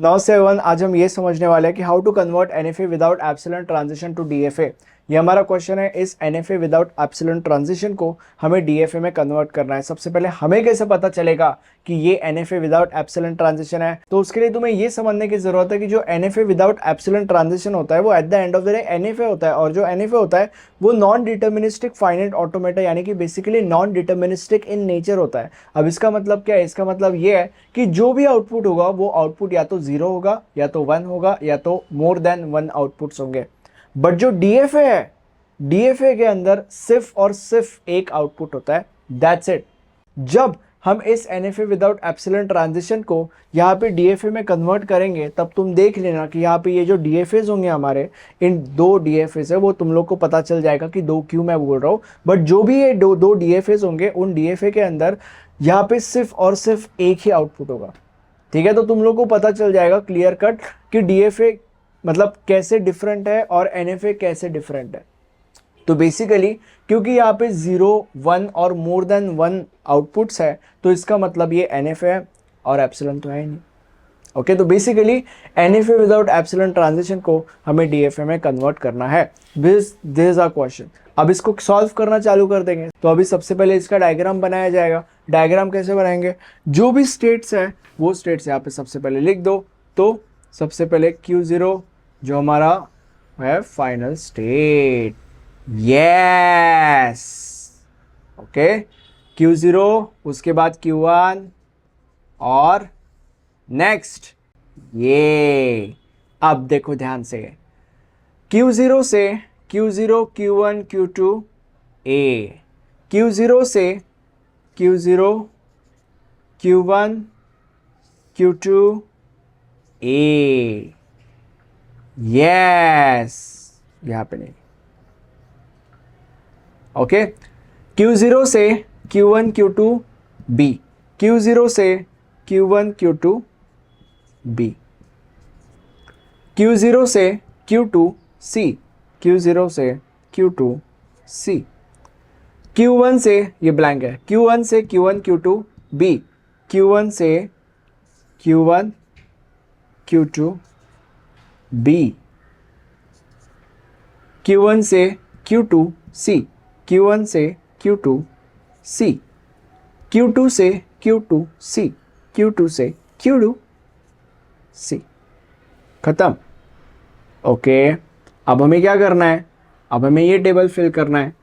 9 से 1 आज हम ये समझने वाले हैं कि how to convert NFA without epsilon transition to DFA। ये हमारा क्वेश्चन है। इस NFA विदाउट एप्सिलॉन ट्रांजिशन को हमें DFA में कन्वर्ट करना है। सबसे पहले हमें कैसे पता चलेगा कि ये NFA विदाउट एप्सिलॉन ट्रांजिशन है, तो उसके लिए तुम्हें ये समझने की जरूरत है कि जो NFA विदाउट एप्सिलॉन ट्रांजिशन होता है वो at the end of the day NFA होता है, और जो NFA होता है वो नॉन डिटर्मिनिस्टिक फाइनाइट ऑटोमेटा यानी कि basically non deterministic in nature होता है। अब इसका मतलब क्या है? इसका मतलब ये है कि जो भी आउटपुट होगा वो आउटपुट या तो 0 होगा, या तो 1 होगा, या तो मोर देन 1 आउटपुट्स होंगे। बट जो DFA है, DFA के अंदर सिर्फ और सिर्फ एक आउटपुट होता है, दैट्स इट। जब हम इस NFA विदाउट एप्सिलॉन ट्रांजिशन को यहाँ पे DFA में कन्वर्ट करेंगे तब तुम देख लेना कि यहाँ पे ये जो DFAs होंगे हमारे, इन दो DFAs है वो तुम लोग को पता चल जाएगा कि दो क्यों मैं बोल रहा हूँ। बट जो भी ये दो DFAs होंगे उन DFA के अंदर यहाँ पे सिर्फ और सिर्फ एक ही आउटपुट होगा। ठीक है, तो तुम लोग को पता चल जाएगा क्लियर कट कि DFA मतलब कैसे डिफरेंट है और NFA कैसे डिफरेंट है। तो बेसिकली क्योंकि यहाँ पे 0, 1 और मोर देन 1 आउटपुट्स है तो इसका मतलब ये NFA है और एप्सिलॉन तो है ही नहीं। ओके, तो basically NFA without epsilon transition को हमें DFA में कन्वर्ट करना है। This is a question. अब इसको सॉल्व करना चालू कर देंगे। तो अभी सबसे पहले इसका डायग्राम बनाया जाएगा। डायग्राम कैसे बनाएंगे? जो भी स्टेट्स है वो स्टेट्स यहाँ पे सबसे पहले लिख दो। तो सबसे पहले Q0 जो हमारा है final state, yes. Okay, Q0 उसके बाद Q1 और नेक्स्ट ये। अब देखो ध्यान से, Q0 से Q0 Q1 Q2 A, Q0 से Q0 Q1 Q2 A, yes. यहाँ पे नहीं। ओके, Q0 से Q1 Q2 B, Q0 से Q1 Q2 B, Q0 से Q2 C, Q0 से Q2 C, Q1 से ये ब्लैंक है, Q1 से Q1 Q2 B, Q1 से Q1 Q2 B, Q1 से Q2 C, Q1 से Q2 C, Q2 से Q2 C, Q2 से Q2 C। खत्म। ओके, अब हमें क्या करना है? अब हमें ये टेबल फिल करना है।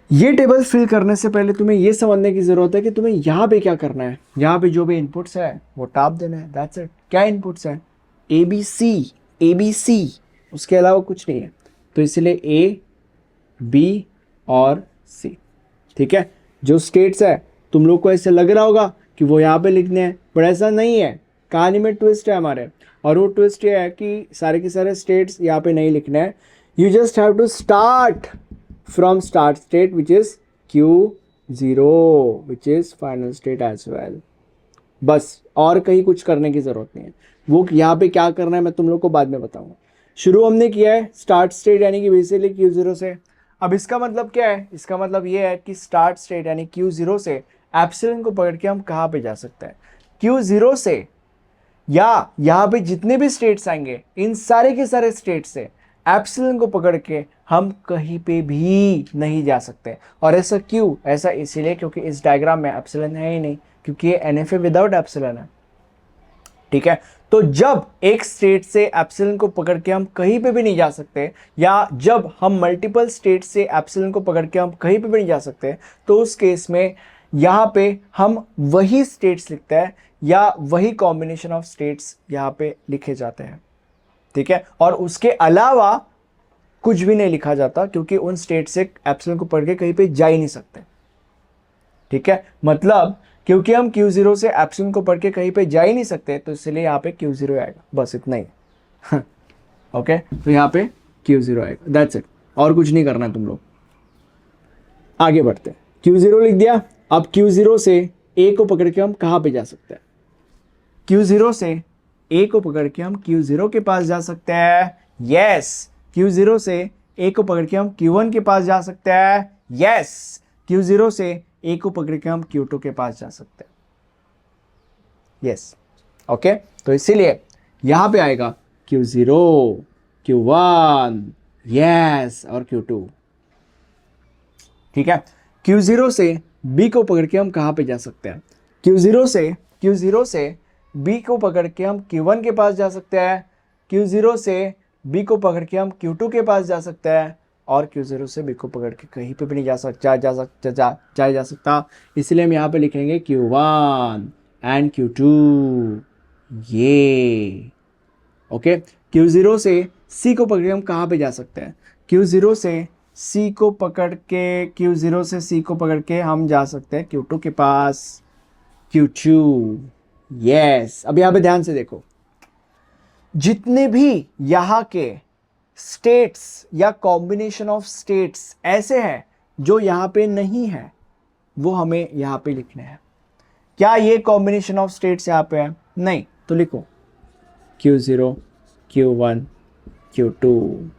ये टेबल फिल करने से पहले तुम्हें ये समझने की जरूरत है कि तुम्हें यहाँ पे क्या करना है। यहाँ पे जो भी इनपुट्स है वो टाप देना है, दैट्स इट। क्या इनपुट्स है? ABC, उसके अलावा कुछ नहीं है। तो इसलिए A, B और C। ठीक है, जो स्टेट्स है तुम लोग को ऐसे लग रहा होगा कि वो यहाँ पे लिखने हैं, पर ऐसा नहीं है। कहानी में ट्विस्ट है हमारे, और वो ट्विस्ट ये है कि सारे के सारे स्टेट्स यहाँ पे नहीं लिखने हैं। You just have to start from start state which is Q0 which is final state as well. बस, और कहीं कुछ करने की जरूरत नहीं है। वो यहाँ पे क्या करना है मैं तुम लोग को बाद में बताऊंगा। शुरू हमने किया है स्टार्ट स्टेट यानी कि बेसिकली Q0 से। अब इसका मतलब क्या है? इसका मतलब ये है कि स्टार्ट स्टेट यानी Q0 से एप्सिलॉन को पकड़ के हम कहाँ पे जा सकते हैं? Q0 से, या यहाँ पे जितने भी स्टेट्स आएंगे इन सारे के सारे स्टेट से एप्सिलॉन को पकड़ के हम कहीं पे भी नहीं जा सकते। और ऐसा क्यों? ऐसा इसीलिए क्योंकि इस डायग्राम में एप्सिलॉन है ही नहीं, क्योंकि ये NFA विदाउट एप्सिलॉन है। ठीक है, तो जब एक स्टेट से एप्सिलॉन को पकड़ के हम कहीं पे भी नहीं जा सकते, या जब हम मल्टीपल स्टेट से एप्सिलॉन को पकड़ के हम कहीं पे भी नहीं जा सकते, तो उस केस में यहाँ पे हम वही स्टेट्स लिखते हैं या वही कॉम्बिनेशन ऑफ स्टेट्स यहाँ पे लिखे जाते हैं। ठीक है, और उसके अलावा कुछ भी नहीं लिखा जाता, क्योंकि उन स्टेट से एप्सिलॉन को पकड़ के कहीं पे जा ही नहीं सकते। ठीक है, मतलब क्योंकि हम Q0 से एप्सिलॉन को पढ़ के कहीं पे जा ही नहीं सकते, तो इसलिए यहाँ पे Q0 आएगा, बस इतना ही। ओके, तो यहाँ पे Q0 आएगा, दैट्स इट। और कुछ नहीं करना है तुम लोग। आगे बढ़ते हैं। Q0 लिख दिया। अब Q0 से A को पकड़ के हम कहाँ पे जा सकते हैं? Q0 से A को पकड़ के हम Q0 के पास जा सकते हैं, यस। Q0 से A को पकड़ के हम Q1 के पास जा सकते हैं, यस। Q0 से A को पकड़ के हम Q2 के पास जा सकते हैं, यस। ओके, तो इसीलिए यहाँ पे आएगा Q0, Q1, यस, और Q2। ठीक है, Q0 से B को पकड़ के हम कहाँ पे जा सकते हैं? Q0 से B को पकड़ के हम Q1 के पास जा सकते हैं, Q0 से B को पकड़ के हम Q2 के पास जा सकते हैं, और Q0 से B को पकड़ के कहीं पे भी नहीं जा सकता। इसलिए हम यहाँ पे लिखेंगे Q1 एंड Q2, ये ओके। Q0 से C को पकड़ के हम कहाँ पे जा सकते हैं? Q0 से C को पकड़ के हम जा सकते हैं Q2 के पास, Q2, यस। अब यहाँ पे ध्यान से देखो, जितने भी यहाँ के स्टेट्स या कॉम्बिनेशन ऑफ स्टेट्स ऐसे हैं जो यहाँ पे नहीं है, वो हमें यहाँ पे लिखने हैं। क्या ये कॉम्बिनेशन ऑफ स्टेट्स यहाँ पे है? नहीं, तो लिखो Q0, Q1, Q2,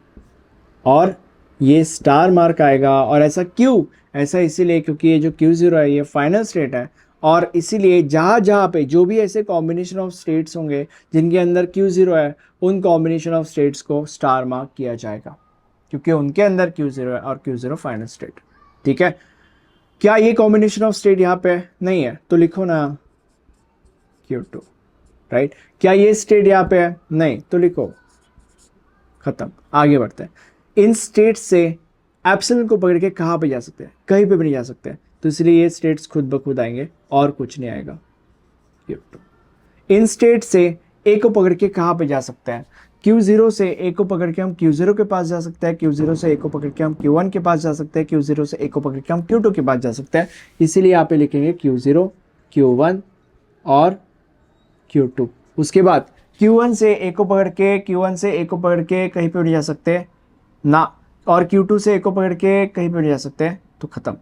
और ये स्टार मार्क आएगा। और ऐसा क्यों? ऐसा इसीलिए क्योंकि ये जो Q0 है ये फाइनल स्टेट है, और इसीलिए जहाँ पे जो भी ऐसे कॉम्बिनेशन ऑफ स्टेट्स होंगे जिनके अंदर Q0 है, उन कॉम्बिनेशन ऑफ स्टेट्स को स्टार मार्क किया जाएगा, क्योंकि उनके अंदर Q0 है और Q0 फाइनल स्टेट। ठीक है, क्या ये कॉम्बिनेशन ऑफ स्टेट यहाँ पे नहीं है? तो लिखो ना Q2, राइट। क्या ये स्टेट यहाँ पे है? नहीं, तो लिखो, खत्म। आगे बढ़ते हैं। इन स्टेट्स से एप्सिलॉन को पकड़ के कहाँ पे जा सकते हैं? कहीं पे भी नहीं जा सकते, तो इसलिए ये स्टेट्स खुद ब खुद आएंगे और कुछ नहीं आएगा। इन स्टेट से ए को पकड़ के कहाँ पे जा सकते हैं? Q0 से ए को पकड़ के हम Q0 के पास जा सकते हैं, Q0 से ए को पकड़ के हम Q1 के पास जा सकते हैं, Q0 से ए को पकड़ के हम Q2 के पास जा सकते हैं। इसीलिए यहाँ पे लिखेंगे Q0, Q1 और Q2। उसके बाद Q1 से ए को पकड़ के कहीं पे नहीं जा सकते ना, और Q2 से ए को पकड़ के कहीं पे नहीं जा सकते, तो खत्म।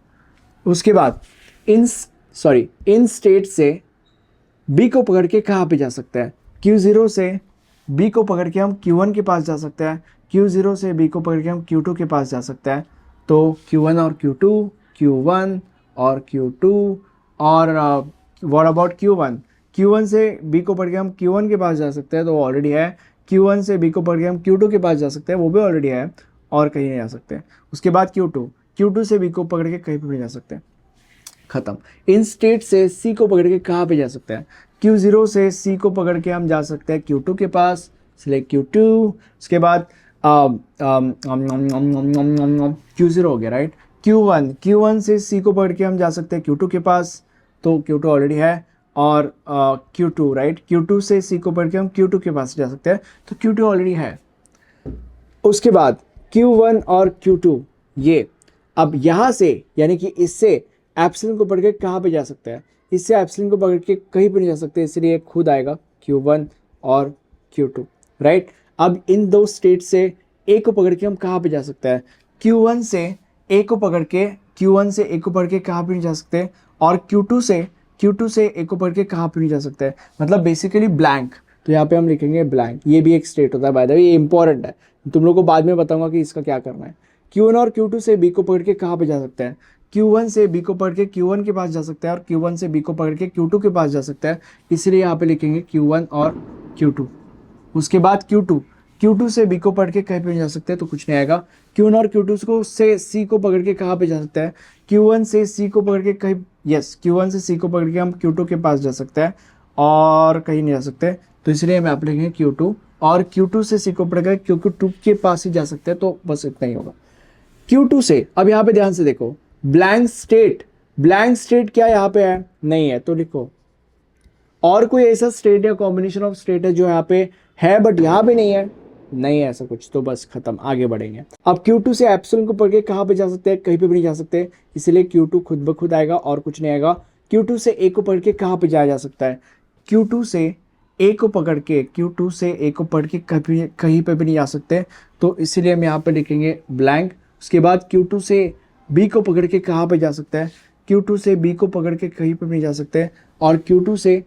उसके बाद इन स्टेट से B को पकड़ के कहाँ पे जा सकते हैं? Q0 से B को पकड़ के हम Q1 के पास जा सकते हैं, Q0 से B को पकड़ के हम Q2 के पास जा सकते हैं, तो Q1 और Q2, Q1 और Q2, और व्हाट अबाउट Q1? Q1 से B को पकड़ के हम Q1 के पास जा सकते हैं, तो ऑलरेडी है। Q1 से B को पकड़ के हम Q2 के पास जा सकते हैं, वो भी ऑलरेडी है, और कहीं नहीं जा सकते। उसके बाद Q2 से B को पकड़ के कहीं पर नहीं जा सकते, खत्म। इन स्टेट से C को पकड़ के कहाँ पे जा सकते हैं? Q0 से C को पकड़ के हम जा सकते हैं Q2 के पास, सिलेक्ट Q2। उसके बाद Q0 हो गया, राइट। Q1 से C को पकड़ के हम जा सकते हैं Q2 के पास, तो Q2 ऑलरेडी है, और Q2, राइट। Q2 से C को पकड़ के हम Q2 के पास जा सकते हैं, तो Q2 ऑलरेडी है। उसके बाद Q1 और Q2, ये अब यहाँ से यानी कि इससे एप्सिलॉन को पकड़ के कहाँ पे जा सकते हैं? इससे एप्सिलॉन को पकड़ के कहीं पे नहीं जा सकते, इसलिए खुद आएगा Q1 और Q2, राइट। अब इन दो स्टेट से ए को पकड़ के हम कहाँ पे जा सकते हैं? Q1 से ए को पकड़ के कहाँ पे नहीं जा सकते, और Q2 से ए को पकड़ के कहाँ पे नहीं जा सकते, मतलब बेसिकली ब्लैंक। तो यहाँ पे हम लिखेंगे ब्लैंक। ये भी एक स्टेट होता है, बाय द वे, ये इंपॉर्टेंट है, तुम लोग को बाद में बताऊंगा कि इसका क्या करना है। Q1 और Q2 से B को पकड़ के कहाँ पे जा सकते हैं? Q1 से B को पकड़ के Q1 के पास जा सकते हैं, और Q1 से B को पकड़ के Q2 के पास जा सकते हैं, इसलिए यहाँ पे लिखेंगे Q1 और Q2। उसके बाद Q2 से B को पकड़ के कहीं पे नहीं जा सकते, तो कुछ नहीं आएगा। Q1 और Q2 को से C को पकड़ के कहाँ पे जा सकते हैं? Q1 से C को पकड़ के कहीं, यस, Q1 से C को पकड़ के हम Q2 के पास जा सकते हैं, और कहीं नहीं जा सकते, तो इसलिए हम यहाँ पे लिखेंगे Q2, और Q2 से C को पकड़ के Q2 के पास ही जा सकते हैं, तो बस इतना ही होगा। Q2 से, अब यहाँ पे ध्यान से देखो, ब्लैंक स्टेट क्या यहाँ पे है? नहीं है, तो लिखो। और कोई ऐसा स्टेट या कॉम्बिनेशन ऑफ स्टेट है जो यहाँ पे है बट यहाँ पे नहीं है? नहीं है ऐसा कुछ, तो बस खत्म, आगे बढ़ेंगे। अब Q2 से एप्सिलॉन को पकड़ के कहाँ पे जा सकते हैं? कहीं पे भी नहीं जा सकते, इसलिए Q2 खुद ब खुद आएगा और कुछ नहीं आएगा। Q2 से A को पकड़ के कहाँ पे जाया जा सकता है? Q2 से A को पकड़ के कहीं पे भी नहीं जा सकते, तो इसीलिए हम यहाँ पे लिखेंगे ब्लैंक। उसके बाद Q2 से B को पकड़ के कहाँ पे जा सकता है? Q2 से B को पकड़ के कहीं पे भी नहीं जा सकते, और Q2 से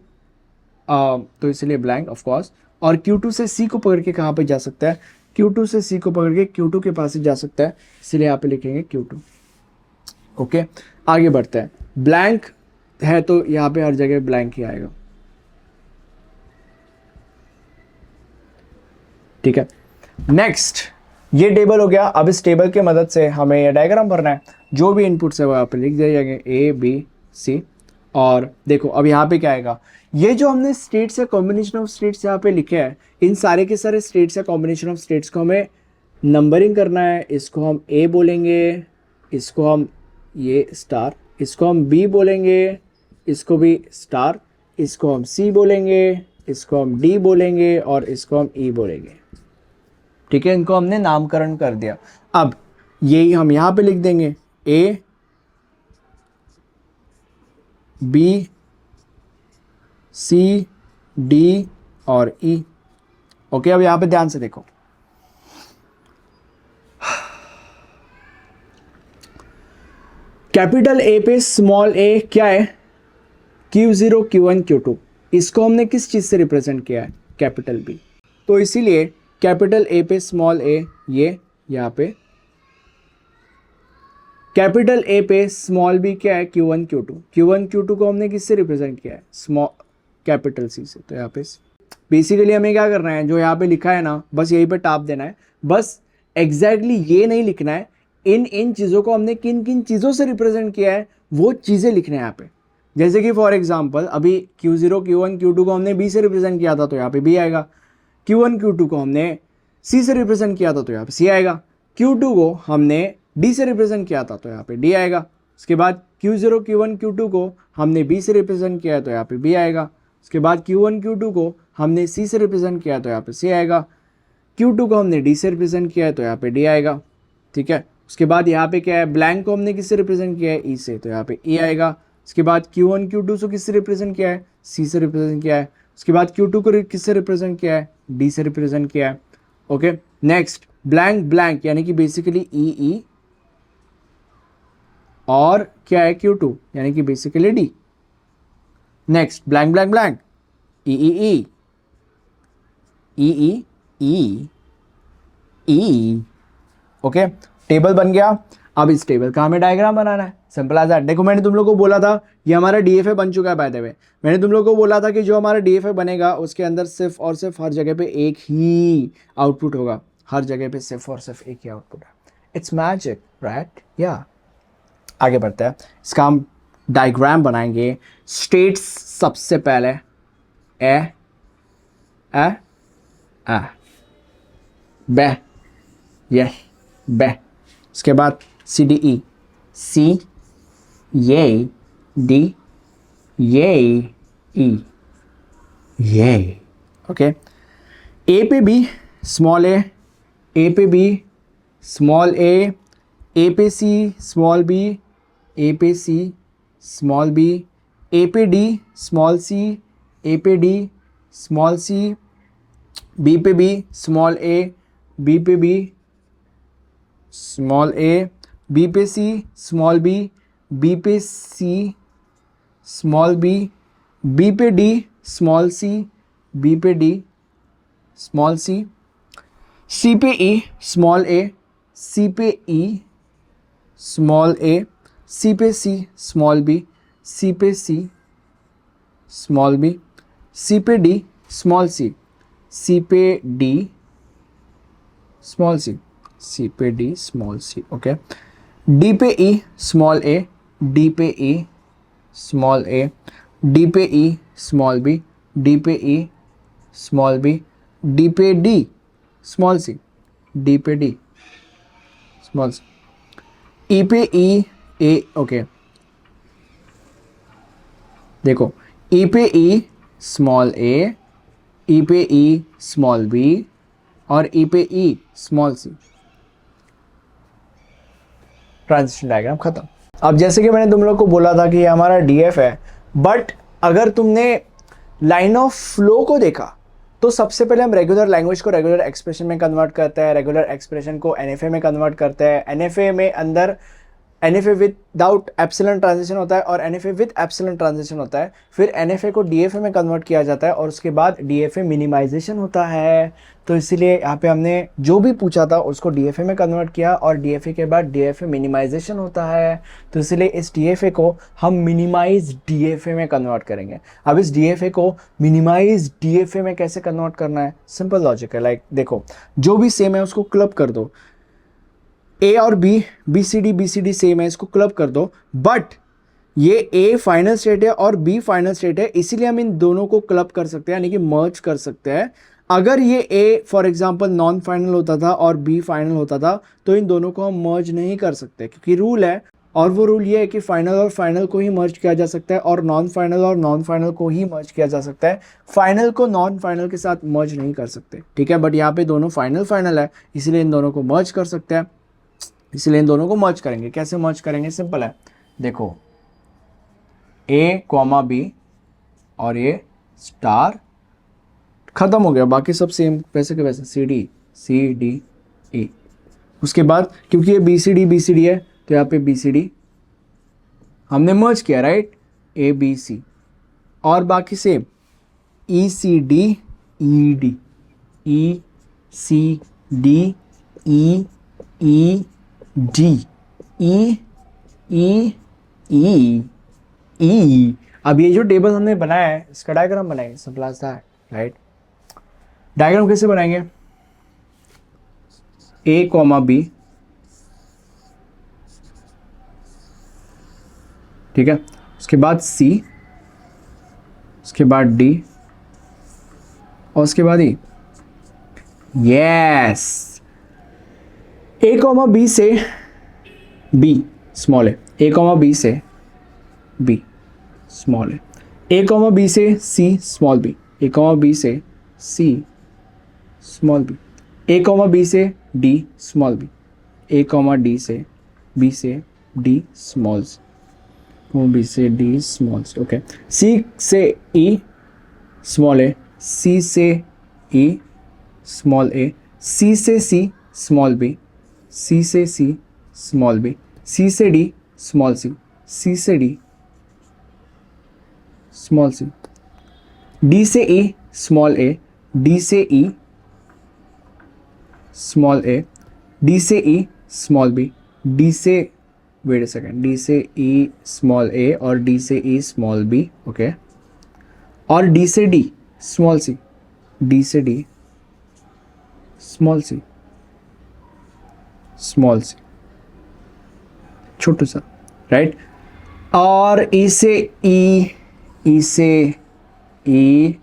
तो इसलिए ब्लैंक ऑफ कोर्स। और Q2 से C को पकड़ के कहाँ पे जा सकता है? Q2 से C को पकड़ के Q2 के पास ही जा सकता है, इसलिए यहाँ पे लिखेंगे Q2। ओके, आगे बढ़ते हैं। ब्लैंक है तो यहाँ पे हर जगह ब्लैंक ही आएगा। ठीक है, नेक्स्ट ये टेबल हो गया। अब इस टेबल की मदद से हमें ये डायग्राम भरना है। जो भी इनपुट्स है वो यहाँ पे लिख दिए जाएंगे A B C। और देखो अब यहाँ पे क्या आएगा, ये जो हमने स्टेट्स या कॉम्बिनेशन ऑफ स्टेट्स यहाँ पे लिखे हैं, इन सारे के सारे स्टेट्स या कॉम्बिनेशन ऑफ स्टेट्स को हमें नंबरिंग करना है। इसको हम A बोलेंगे, इसको हम ये स्टार, इसको हम B बोलेंगे, इसको भी स्टार, इसको हम C बोलेंगे, इसको हम D बोलेंगे और इसको हम E बोलेंगे। ठीक है, इनको हमने नामकरण कर दिया। अब यही हम यहाँ पे लिख देंगे A B C D और E। ओके, अब यहाँ पे ध्यान से देखो, कैपिटल A पे स्मॉल a क्या है, Q0 Q1 Q2। इसको हमने किस चीज़ से रिप्रेजेंट किया है, कैपिटल B। तो इसीलिए कैपिटल A पे स्मॉल a, ये यहाँ पे कैपिटल A पे स्मॉल b क्या है, Q1 Q2। Q1 Q2 को हमने किससे रिप्रेजेंट किया है, स्मॉल कैपिटल C से। तो यहाँ पे बेसिकली हमें क्या करना है, जो यहाँ पे लिखा है ना, बस यहीं पे टाप देना है। बस एग्जैक्टली ये नहीं लिखना है, इन इन चीज़ों को हमने किन किन चीज़ों से रिप्रेजेंट किया है वो चीज़ें लिखना है यहाँ पे। जैसे कि फॉर एग्जाम्पल अभी Q0 Q1 Q2 को हमने B से रिप्रेजेंट किया था तो यहाँ पे B आएगा। Q1 Q2 को हमने C से रिप्रेजेंट किया था तो यहाँ पे C आएगा। Q2 को हमने D से रिप्रेजेंट किया था तो यहाँ पे D आएगा। उसके बाद Q0 Q1 Q2 को हमने B से रिप्रेजेंट किया है तो यहाँ पे B आएगा। उसके बाद Q1 Q2 को हमने C से रिप्रेजेंट किया है तो यहाँ पे C आएगा। Q2 को हमने D से रिप्रेजेंट किया है तो यहाँ पे D आएगा। ठीक है, उसके बाद यहाँ पे क्या है, ब्लैंक को हमने किससे रिप्रेजेंट किया है, E से, तो यहाँ पे E आएगा। उसके बाद Q1 Q2 को किससे रिप्रेजेंट किया है, C से रिप्रेजेंट किया है। उसके बाद Q2 को किससे रिप्रेजेंट किया है, D से रिप्रेजेंट किया है। ओके, नेक्स्ट ब्लैंक ब्लैंक यानी कि बेसिकली E और क्या है Q2 यानी कि basically D। Next blank blank blank E okay, table बन गया। अब इस टेबल का हमें डायग्राम बनाना है, सिंपल एज दैट। देखो मैंने तुम लोगों को बोला था ये हमारा DFA बन चुका है बाय द वे। मैंने तुम लोगों को बोला था कि जो हमारा DFA बनेगा उसके अंदर सिर्फ और सिर्फ हर जगह पे एक ही आउटपुट होगा, हर जगह पे सिर्फ और सिर्फ एक ही आउटपुट है। It's magic right. या आगे बढ़ते हैं, इसका हम डायग्राम बनाएंगे। स्टेट्स सबसे पहले ए बे, ये बे। उसके बाद CDE, C ये D ये E ये। ओके, A पे B स्मॉल a, A पे B स्मॉल a, A पे C स्मॉल b, A पे C स्मॉल b, A पे D स्मॉल c, A पे D स्मॉल c, B पे B स्मॉल a, B पे B small a, B पे C small b, B पे C small b, B पे D small c, B पे D small c, C पे E small a, C पे E small a, C पे C small b, C पे C small b, C पे D small c, C पे D small c, C पे D small c। Okay, D पे E small a, D पे E small a, D पे E small b, D पे E small b, D पे D small c, D पे D small c, E पे E a। Okay, देखो E पे E small a, E पे E small b और E पे E small c। Transition diagram खत्म। अब जैसे कि मैंने तुम लोग को बोला था कि ये हमारा DF है, बट अगर तुमने लाइन ऑफ फ्लो को देखा तो सबसे पहले हम रेगुलर लैंग्वेज को रेगुलर एक्सप्रेशन में कन्वर्ट करते हैं, रेगुलर एक्सप्रेशन को NFA में कन्वर्ट करते हैं, NFA में अंदर NFA विदाउट एप्सिलॉन ट्रांजिशन होता है और NFA विद एप्सिलॉन ट्रांजिशन होता है, फिर NFA को DFA में कन्वर्ट किया जाता है और उसके बाद DFA मिनिमाइजेशन होता है। तो इसीलिए यहाँ पे हमने जो भी पूछा था उसको DFA में कन्वर्ट किया और DFA के बाद DFA मिनिमाइजेशन होता है, तो इसलिए इस DFA को हम मिनिमाइज DFA में कन्वर्ट करेंगे। अब इस DFA को मिनिमाइज DFA में कैसे कन्वर्ट करना है, सिंपल लॉजिक है। लाइक देखो, जो भी सेम है उसको क्लब कर दो, A और B C D सेम है, इसको क्लब कर दो, बट ये A फाइनल स्टेट है और B फाइनल स्टेट है, इसीलिए हम इन दोनों को क्लब कर सकते हैं, यानी कि मर्ज कर सकते हैं। अगर ये A for example non final होता था और B फाइनल होता था तो इन दोनों को हम मर्ज नहीं कर सकते, क्योंकि रूल है, और वो रूल ये है कि फाइनल और फाइनल को ही मर्ज किया जा सकता है और नॉन फाइनल को ही मर्ज किया जा सकता है, फाइनल को नॉन फाइनल के साथ मर्ज नहीं कर सकते, ठीक है। बट यहाँ पे दोनों फाइनल है, इसीलिए इन दोनों को मर्ज कर सकते हैं, इसलिए इन दोनों को मर्ज करेंगे। कैसे मर्ज करेंगे, सिंपल है, देखो A, B और ये स्टार खत्म हो गया, बाकी सब सेम वैसे के वैसे, C D E। उसके बाद क्योंकि ये B C D है तो यहाँ पे B C D हमने मर्ज किया, राइट, A B C, और बाकी same E C D E D, E C D E E D E E E E। अब ये जो टेबल हमने बनाया है इसका डायग्राम बनाएंगे, सिंपल सा है, राइट। डायग्राम कैसे बनाएंगे, A, B, ठीक है, उसके बाद C, उसके बाद D और उसके बाद E। यस, A, B से B स्मॉल है, A, B से B स्मॉल है, A, B से C small b, A, B से C small b, A, B से D small b, A, D से B से D स्मॉल B से D स्मॉल, ओके। C से E स्मॉल a, C से E small a, C से C small b, C से C small b, C से D small c, C से D small c, D से E small a, D से E small a, D से E small b, D से wait a second, D से E small a और D से E small b, okay, और D से D स्मॉल c, D से D small c, small c छोटू सा, राइट, और E से E, E से E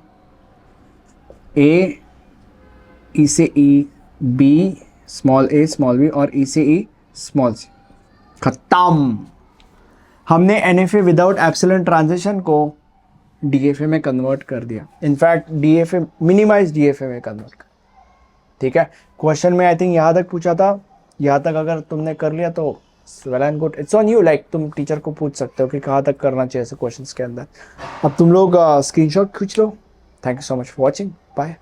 A, E से E B small a small b और E से E स्मॉल c। खत्म, हमने NFA विदाउट एप्सिलॉन ट्रांजिशन को DFA में कन्वर्ट कर दिया, इनफैक्ट DFA मिनिमाइज DFA में कन्वर्ट कर, ठीक है। क्वेश्चन में आई थिंक यहाँ तक पूछा था, यहाँ तक अगर तुमने कर लिया तो well and good, it's on you, like तुम टीचर को पूछ सकते हो कि कहाँ तक करना चाहिए ऐसे क्वेश्चंस के अंदर। अब तुम लोग स्क्रीनशॉट खींच लो। Thank you so much for watching, bye.